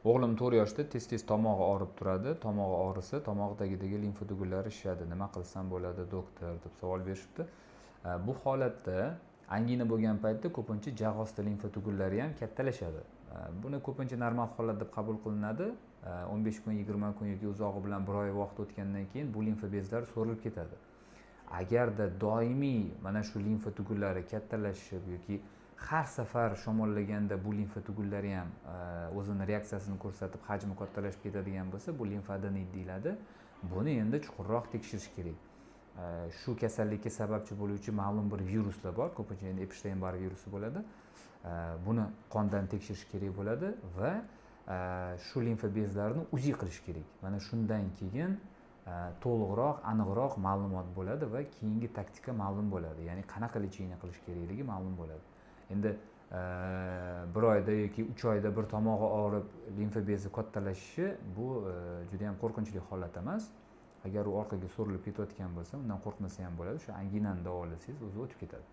O'g'lim 4 yoshda tez-tez tomog'i og'rib turadi. Tomog'i og'risa, tomog'i tagidagi limfa tugullari shishadi. Nima qilsam bo'ladi, doktor deb savol berishibdi. Bu holatda angina bo'lgan paytda ko'pincha jag' osti limfa tugullari ham kattalashadi. Buni ko'pincha normal holat deb qabul qilinadi. 15 kun, 20 kun yoki uzog'i bilan 1 oy vaqt o'tgandan keyin bu limfa bezlari so'rilib ketadi. Agarda doimiy mana shu limfa tugullari kattalashib yoki har safar shamollaganda bu limfa tugullari ham o'zini reaksiyasini ko'rsatib hajmi kattalashib ketadigan bo'lsa, bu limfadenit deyiladi. Buni endi chuqurroq tekshirish kerak. Shu kasallikka sababchi bo'luvchi ma'lum bir viruslar bor, ko'pincha endi Epstein-Barr virusi bo'ladi. Buni qondan tekshirish kerak bo'ladi va shu limfa bezlarini UZI qilish kerak. Mana shundan keyin to'liqroq, aniqroq ma'lumot bo'ladi va keyingi taktika ma'lum bo'ladi. Ya'ni qanaqa lecheniya qilish kerakligi ma'lum bo'ladi. Endi 1 oyda yoki 3 oyda bir tomog'i og'rib, limfa bezi kattalashishi bu juda ham qo'rqinchli holat emas. Agar u orqaga so'rilib ketayotgan bo'lsa, undan qo'rqmasa ham bo'ladi. Shu anginani davolasangiz o'zi o'tib ketadi.